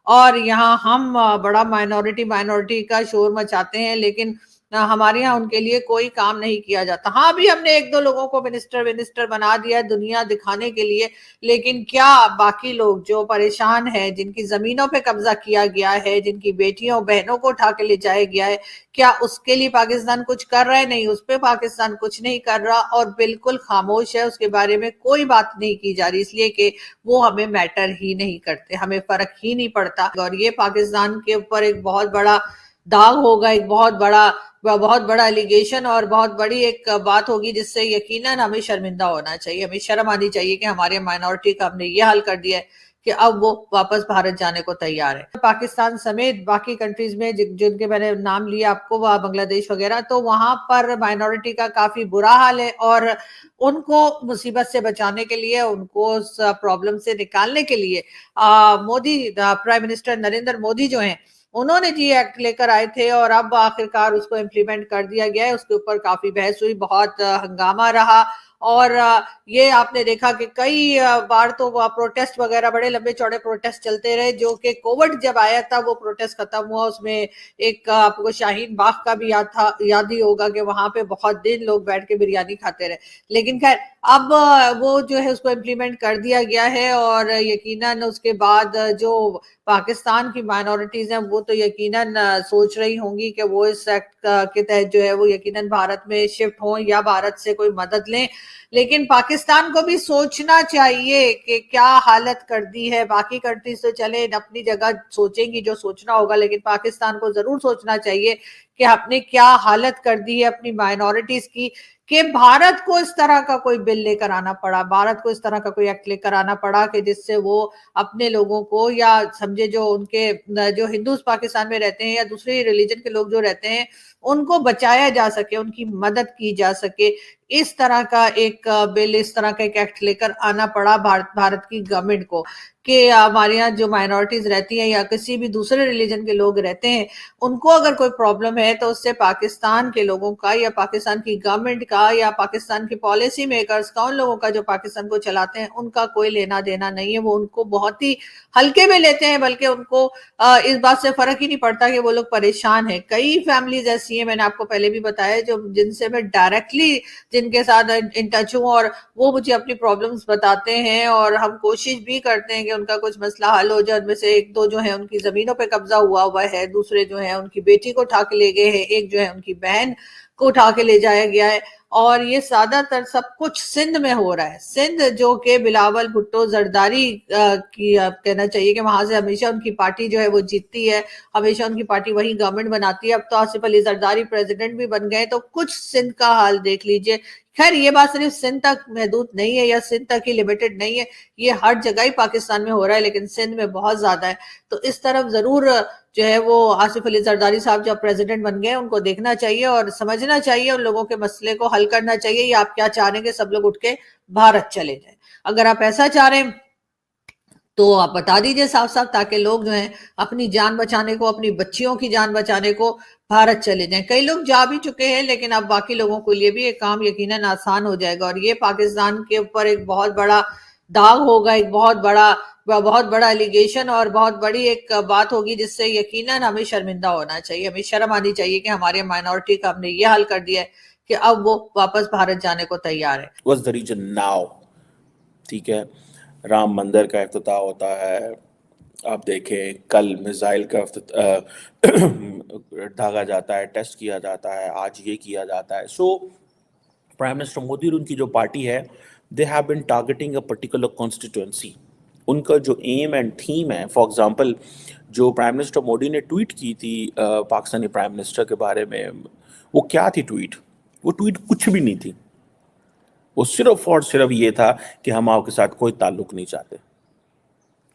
اور یہاں ہم بڑا مائنورٹی کا شور مچاتے ہیں، لیکن ہمارے یہاں ان کے لیے کوئی کام نہیں کیا جاتا. ہاں ابھی ہم نے ایک دو لوگوں کو منسٹر بنا دیا ہے دنیا دکھانے کے لیے، لیکن کیا باقی لوگ جو پریشان ہیں، جن کی زمینوں پہ قبضہ کیا گیا ہے، جن کی بیٹیوں بہنوں کو اٹھا کے لے جایا گیا ہے، کیا اس کے لیے پاکستان کچھ کر رہا ہے؟ نہیں، اس پہ پاکستان کچھ نہیں کر رہا اور بالکل خاموش ہے. اس کے بارے میں کوئی بات نہیں کی جا رہی، اس لیے کہ وہ ہمیں میٹر ہی نہیں کرتے، ہمیں فرق ہی نہیں پڑتا. اور یہ پاکستان کے اوپر ایک بہت بڑا داغ ہوگا، ایک بہت بڑا الیگیشن اور بہت بڑی ایک بات ہوگی، جس سے یقیناً ہمیں شرمندہ ہونا چاہیے، ہمیں شرم آنی چاہیے کہ ہمارے مائنورٹی کا ہم نے یہ حل کر دیا ہے کہ اب وہ واپس بھارت جانے کو تیار ہے. پاکستان سمیت باقی کنٹریز میں جن کے میں نے نام لیا آپ کو، بنگلہ دیش وغیرہ، تو وہاں پر مائنورٹی کا کافی برا حال ہے، اور ان کو مصیبت سے بچانے کے لیے، ان کو اس پرابلم سے نکالنے کے لیے مودی، پرائم منسٹر نریندر مودی جو ہیں، انہوں نے جی ایکٹ لے کر آئے تھے، اور اب آخرکار اس کو امپلیمنٹ کر دیا گیا ہے. اس کے اوپر کافی بحث ہوئی، بہت ہنگامہ رہا، اور یہ آپ نے دیکھا کہ کئی بار تو پروٹیسٹ وغیرہ، بڑے لمبے چوڑے پروٹیسٹ چلتے رہے، جو کہ کووڈ جب آیا تھا وہ پروٹیسٹ ختم ہوا. اس میں ایک آپ کو شاہین باغ کا بھی یاد ہی ہوگا کہ وہاں پہ بہت دن لوگ بیٹھ کے بریانی کھاتے رہے. لیکن خیر اب وہ جو ہے اس کو امپلیمنٹ کر دیا گیا ہے، اور یقیناً اس کے بعد جو پاکستان کی مائنورٹیز ہیں وہ تو یقیناً سوچ رہی ہوں گی کہ وہ اس ایکٹ کے تحت جو ہے وہ یقیناً بھارت میں شفٹ ہوں یا بھارت سے کوئی مدد لیں. لیکن پاکستان کو بھی سوچنا چاہیے کہ کیا حالت کر دی ہے. باقی کنٹریز تو چلے اپنی جگہ سوچیں گی جو سوچنا ہوگا، لیکن پاکستان کو ضرور سوچنا چاہیے کہ آپ نے کیا حالت کر دی ہے اپنی مائنورٹیز کی، کہ بھارت کو اس طرح کا کوئی بل لے کر آنا پڑا، بھارت کو اس طرح کا کوئی ایکٹ لے کر آنا پڑا کہ جس سے وہ اپنے لوگوں کو، یا سمجھے جو ان کے جو ہندوز پاکستان میں رہتے ہیں یا دوسری ریلیجن کے لوگ جو رہتے ہیں، ان کو بچایا جا سکے، ان کی مدد کی جا سکے. اس طرح کا ایک بل، اس طرح کا ایک ایکٹ لے کر آنا پڑا بھارت کی گورنمنٹ کو کہ ہمارے یہاں جو مائنورٹیز رہتی ہیں یا کسی بھی دوسرے ریلیجن کے لوگ رہتے ہیں، ان کو اگر کوئی پرابلم ہے تو اس سے پاکستان کے لوگوں کا یا پاکستان کی گورنمنٹ کا یا پاکستان کی پالیسی میکرز کا، ان لوگوں کا جو پاکستان کو چلاتے ہیں، ان کا کوئی لینا دینا نہیں ہے. وہ ان کو بہت ہی ہلکے میں لیتے ہیں، بلکہ ان کو اس بات سے فرق ہی نہیں پڑتا کہ وہ لوگ پریشان ہیں. کئی فیملیز ایسی ہیں، میں نے آپ کو پہلے بھی بتایا، جن سے میں ڈائریکٹلی جن کے ساتھ ان ٹچ ہوں، اور وہ مجھے اپنی پرابلمز بتاتے ہیں، اور ہم کوشش بھی کرتے ہیں کہ ان کا کچھ مسئلہ حل ہو جائے. ان میں سے ایک دو جو ہیں ان کی زمینوں پہ قبضہ ہوا ہے، دوسرے جو ہیں ان کی بیٹی کو اٹھا کے لے گئے ہیں، ایک جو ہے ان کی بہن کو اٹھا کے لے جایا گیا ہے. اور یہ زیادہ تر سب کچھ سندھ میں ہو رہا ہے. سندھ جو کہ بلاول بھٹو زرداری کی کہنا چاہیے کہ وہاں سے ہمیشہ ان کی پارٹی جو ہے وہ جیتتی ہے، ہمیشہ ان کی پارٹی وہی گورنمنٹ بناتی ہے. اب تو آصف علی زرداری پریزیڈنٹ بھی بن گئے، تو کچھ سندھ کا حال دیکھ لیجئے. خیر یہ بات صرف سندھ تک محدود نہیں ہے یا سندھ تک ہی لیمیٹڈ نہیں ہے، یہ ہر جگہ ہی پاکستان میں ہو رہا ہے، لیکن سندھ میں بہت زیادہ ہے. تو اس طرف ضرور جو ہے وہ آصف علی زرداری صاحب جب پریزیڈنٹ بن گئے، ان کو دیکھنا چاہیے اور سمجھنا چاہیے، ان لوگوں کے مسئلے کو حل کرنا چاہیے. یا آپ کیا چاہ رہے ہیں کہ سب لوگ اٹھ کے بھارت چلے جائیں؟ اگر آپ ایسا چاہ رہے ہیں تو آپ بتا دیجئے صاف صاف، تاکہ لوگ جو ہیں اپنی جان بچانے کو، اپنی بچیوں کی جان بچانے کو بھارت چلے جائیں. کئی لوگ جا بھی چکے ہیں، لیکن اب باقی لوگوں کے لیے بھی یہ کام یقیناً آسان ہو جائے گا. اور یہ پاکستان کے اوپر ایک بہت بڑا داغ ہوگا، ایک بہت بڑا الیگیشن اور بہت بڑی ایک بات ہوگی، جس سے یقیناً ہمیں شرمندہ ہونا چاہیے، ہمیں شرم آنی چاہیے کہ ہمارے مائنورٹی کا ہم نے یہ حل کر دیا ہے کہ اب وہ واپس بھارت جانے کو تیار ہے. What's the region now؟ ٹھیک ہے، رام مندر کا افتتاح ہوتا ہے، آپ دیکھیں کل میزائل کا داغا جاتا ہے، ٹیسٹ کیا جاتا ہے، آج یہ کیا جاتا ہے. سو پرائم منسٹر مودی اور ان کی جو پارٹی ہے، they have been targeting a particular constituency. ان کا جو ایم اینڈ تھیم ہے، فار ایگزامپل جو پرائم منسٹر مودی نے ٹویٹ کی تھی پاکستانی پرائم منسٹر کے بارے میں، وہ کیا تھی ٹویٹ؟ وہ ٹویٹ کچھ بھی نہیں تھی. وہ صرف اور صرف یہ تھا کہ ہم آپ کے ساتھ کوئی تعلق نہیں چاہتے.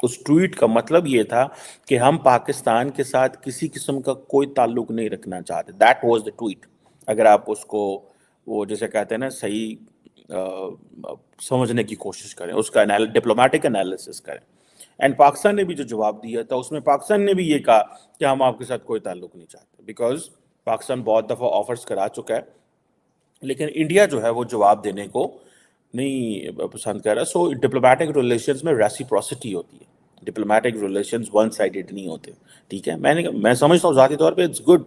اس ٹویٹ کا مطلب یہ تھا کہ ہم پاکستان کے ساتھ کسی قسم کا کوئی تعلق نہیں رکھنا چاہتے. That was the tweet. اگر آپ اس کو وہ جیسے کہتے ہیں نا صحیح سمجھنے کی کوشش کریں، اس کا ڈپلومیٹک انالیسس کریں. اینڈ پاکستان نے بھی جو جواب دیا تھا اس میں پاکستان نے بھی یہ کہا کہ ہم آپ کے ساتھ کوئی تعلق نہیں چاہتے، بیکاز پاکستان بہت دفعہ آفرز کرا چکا ہے، لیکن انڈیا جو ہے وہ جواب دینے کو نہیں پسند کر رہا. سو ڈپلومیٹک ریلیشنز میں ریسیپروسٹی ہوتی ہے. डिप्लोमेटिक रिलेशंस वन साइडेड नहीं होते, ठीक है। मैं समझता हूँ ज़ाती तौर पे इट्स गुड,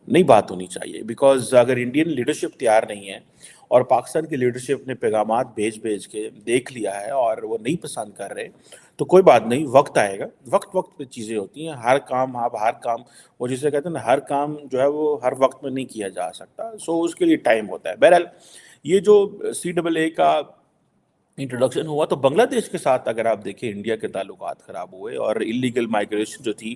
नहीं बात होनी चाहिए, बिकॉज अगर इंडियन लीडरशिप तैयार नहीं है और पाकिस्तान की लीडरशिप ने पैगामात भेज के देख लिया है और वो नहीं पसंद कर रहे, तो कोई बात नहीं, वक्त आएगा, वक्त पे चीज़ें होती हैं। हर काम वो जिसे कहते हैं ना, हर काम जो है वो हर वक्त में नहीं किया जा सकता, सो उसके लिए टाइम होता है। बहरहाल ये जो CAA का इंट्रोडक्शन हुआ, तो बांग्लादेश के साथ अगर आप देखें इंडिया के ताल्लुकात ख़राब हुए और इलीगल माइग्रेशन जो थी,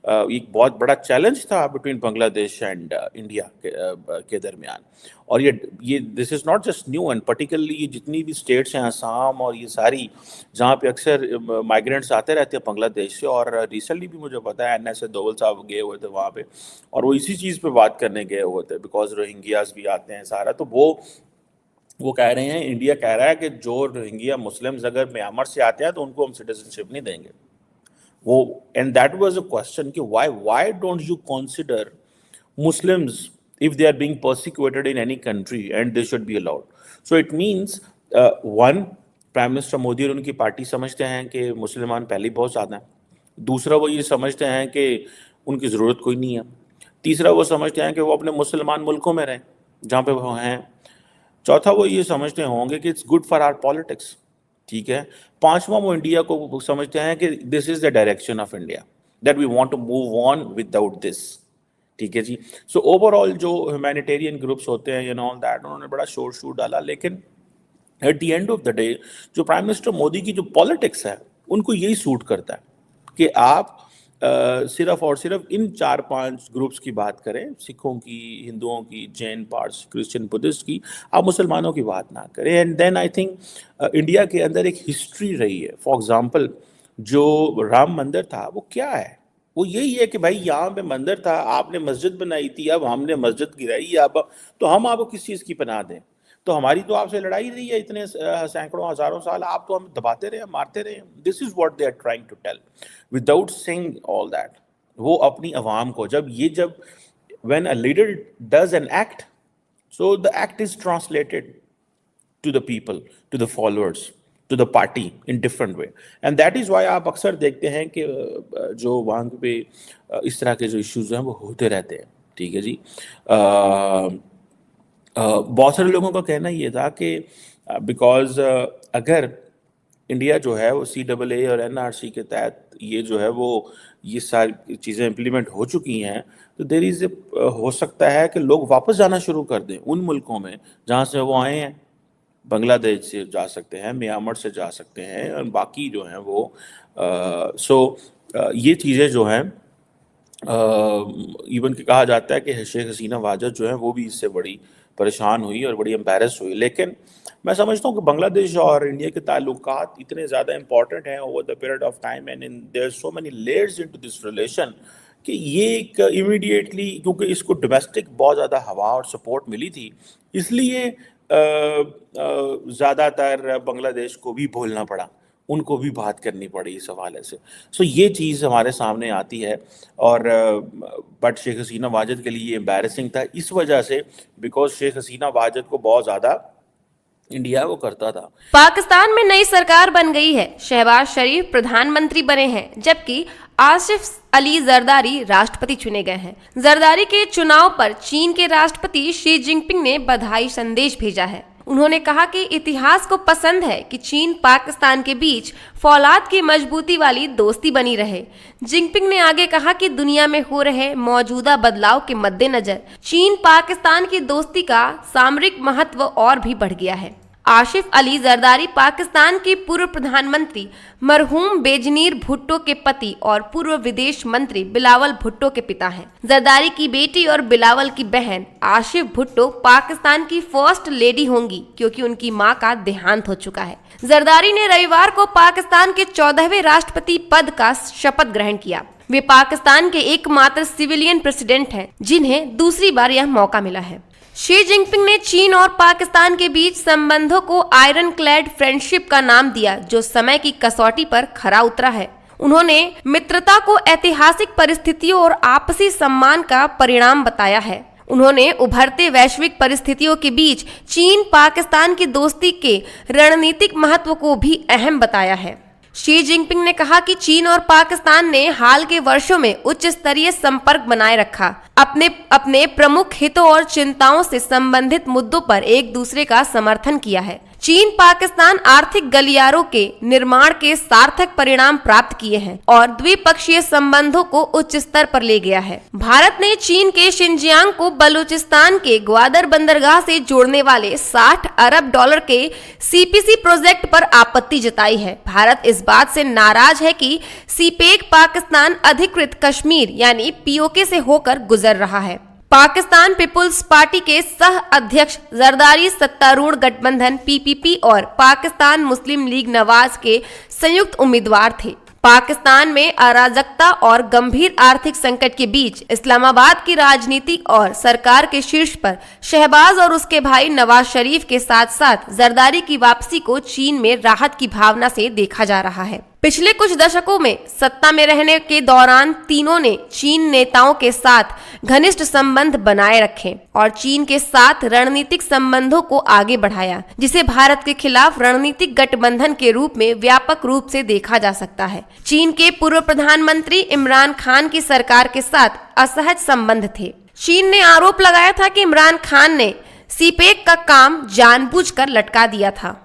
एक बहुत बड़ा चैलेंज था बिटवीन बांग्लादेश एंड इंडिया के दरमियान। और ये this is not just new, and particularly ये जितनी भी स्टेट्स हैं, आसाम और ये सारी, जहाँ पे अक्सर माइग्रेंट्स आते रहते हैं बांग्लादेश से, और रिसेंटली भी मुझे पता है NSA दोवल साहब गए हुए थे वहाँ पे, और वो इसी चीज़ पे बात करने गए हुए थे, बिकॉज रोहिंग्यास भी आते हैं सारा। तो वो कह रहे हैं, इंडिया कह रहा है कि जो रोहिंग्या मुस्लिम्स अगर म्यांमार से आते हैं तो उनको हम सिटीजनशिप नहीं देंगे। वो and that was a question कि why don't you consider Muslims if they are being persecuted in any country and they should be allowed. So it means one, prime minister Modi और उनकी पार्टी समझते हैं कि मुसलमान पहले ही बहुत ज़्यादा हैं। दूसरा, वो ये समझते हैं कि उनकी ज़रूरत कोई नहीं है। तीसरा, वो समझते हैं कि वो अपने मुसलमान मुल्कों में रहें जहाँ पे वो हैं। चौथा, वो ये समझते होंगे कि it's good for our politics, ठीक है। पांचवा, वो इंडिया को समझते हैं कि this is the direction of India, that we want to move on without this, ठीक है जी। सो ओवरऑल जो ह्यूमैनिटेरियन ग्रुप्स होते हैं, यू नो दैट, उन्होंने बड़ा शोर डाला, लेकिन at the end of the day जो प्राइम मिनिस्टर मोदी की जो पॉलिटिक्स है, उनको यही सूट करता है कि आप सिर्फ और सिर्फ इन 4-5 ग्रुप्स की बात करें, सिखों की, हिंदुओं की, जैन, पारसी, क्रिश्चियन, बुद्धिस्ट की, आप मुसलमानों की बात ना करें। And then I think India के अंदर एक हिस्ट्री रही है। फॉर एग्जांपल, जो राम मंदिर था वो क्या है? वो यही है कि भाई यहाँ पे मंदिर था, आपने मस्जिद बनाई थी, अब हमने मस्जिद गिराई, अब तो हम आपको किस चीज़ की पनाह दें? तो हमारी तो आपसे लड़ाई रही है इतने सैकड़ों हजारों साल, आप तो हम दबाते रहे, मारते रहे। This is what they are trying to tell without saying all that. वो अपनी अवाम को जब when a leader does an act, so the act is translated to the people, to the followers, to the party in different way. And that is why आप अक्सर देखते हैं कि जो वहाँ पे इस तरह के जो इश्यूज हैं वो होते रहते हैं, ठीक है जी। बहुत सारे लोगों का कहना ये था कि बिकॉज अगर इंडिया जो है वो CAA और NRC के तहत ये सारी चीज़ें इम्प्लीमेंट हो चुकी हैं, तो देयर इज़ हो सकता है कि लोग वापस जाना शुरू कर दें उन मुल्कों में जहाँ से वो आए हैं। बांग्लादेश से जा सकते हैं, म्यांमार से जा सकते हैं, और बाकी जो हैं वो ये चीज़ें जो हैं, इवन कि कहा जाता है कि शेख हसीना वाजद जो है वो भी इससे बड़ी परेशान हुई और बड़ी एम्बैरस हुई। लेकिन मैं समझता हूँ कि बांग्लादेश और इंडिया के ताल्लुकात इतने ज़्यादा इंपॉर्टेंट हैं over the period of time, and there so many layers into this relation, कि ये एक इमीडिएटली, क्योंकि इसको डोमेस्टिक बहुत ज़्यादा हवा और सपोर्ट मिली थी, इसलिए ज़्यादातर बांग्लादेश को भी बोलना पड़ा, उनको भी बात करनी पड़ी इस हवाले से। सो ये चीज़ हमारे सामने आती है, और बट शेख हसीना वाजद के लिए ये एम्बैरेसिंग था इस वजह से, बिकॉज शेख हसीना वाजद को बहुत ज़्यादा इंडिया वो करता था। पाकिस्तान में नई सरकार बन गई है, शहबाज शरीफ प्रधानमंत्री बने हैं, जबकि आसिफ अली जरदारी राष्ट्रपति चुने गए हैं। जरदारी के चुनाव पर चीन के राष्ट्रपति शी जिनपिंग ने बधाई संदेश भेजा है। उन्होंने कहा कि इतिहास को पसंद है कि चीन पाकिस्तान के बीच फौलाद की मजबूती वाली दोस्ती बनी रहे। जिनपिंग ने आगे कहा कि दुनिया में हो रहे मौजूदा बदलाव के मद्देनजर चीन पाकिस्तान की दोस्ती का सामरिक महत्व और भी बढ़ गया है। आसिफ अली जरदारी पाकिस्तान के पूर्व प्रधानमंत्री मरहूम बेनजीर भुट्टो के पति और पूर्व विदेश मंत्री बिलावल भुट्टो के पिता हैं। जरदारी की बेटी और बिलावल की बहन आसिफ भुट्टो पाकिस्तान की फर्स्ट लेडी होंगी, क्योंकि उनकी मां का देहांत हो चुका है। जरदारी ने रविवार को पाकिस्तान के 14वें राष्ट्रपति पद का शपथ ग्रहण किया। वे पाकिस्तान के एकमात्र सिविलियन प्रेसिडेंट हैं जिन्हें दूसरी बार यह मौका मिला है। शी जिनपिंग ने चीन और पाकिस्तान के बीच संबंधों को आयरन क्लैड फ्रेंडशिप का नाम दिया, जो समय की कसौटी पर खरा उतरा है। उन्होंने मित्रता को ऐतिहासिक परिस्थितियों और आपसी सम्मान का परिणाम बताया है। उन्होंने उभरते वैश्विक परिस्थितियों के बीच चीन पाकिस्तान की दोस्ती के रणनीतिक महत्व को भी अहम बताया है। शी जिनपिंग ने कहा कि चीन और पाकिस्तान ने हाल के वर्षों में उच्च स्तरीय संपर्क बनाए रखा, अपने प्रमुख हितों और चिंताओं से संबंधित मुद्दों पर एक दूसरे का समर्थन किया है। चीन पाकिस्तान आर्थिक गलियारों के निर्माण के सार्थक परिणाम प्राप्त किए हैं और द्विपक्षीय संबंधों को उच्च स्तर पर ले गया है। भारत ने चीन के शिनजियांग को बलूचिस्तान के ग्वादर बंदरगाह से जोड़ने वाले 60 अरब डॉलर के सीपीसी प्रोजेक्ट पर आपत्ति जताई है। भारत इस बात से नाराज है कि सीपेक पाकिस्तान अधिकृत कश्मीर यानी पीओके से होकर गुजर रहा है। पाकिस्तान पीपुल्स पार्टी के सह अध्यक्ष जरदारी सत्तारूढ़ गठबंधन पीपीपी और पाकिस्तान मुस्लिम लीग नवाज के संयुक्त उम्मीदवार थे। पाकिस्तान में अराजकता और गंभीर आर्थिक संकट के बीच इस्लामाबाद की राजनीति और सरकार के शीर्ष पर शहबाज और उसके भाई नवाज शरीफ के साथ साथ जरदारी की वापसी को चीन में राहत की भावना से देखा जा रहा है। पिछले कुछ दशकों में सत्ता में रहने के दौरान तीनों ने चीन नेताओं के साथ घनिष्ठ संबंध बनाए रखे और चीन के साथ रणनीतिक संबंधों को आगे बढ़ाया, जिसे भारत के खिलाफ रणनीतिक गठबंधन के रूप में व्यापक रूप से देखा जा सकता है। चीन के पूर्व प्रधानमंत्री इमरान खान की सरकार के साथ असहज संबंध थे। चीन ने आरोप लगाया था कि इमरान खान ने सीपेक का काम जानबूझकर लटका दिया था।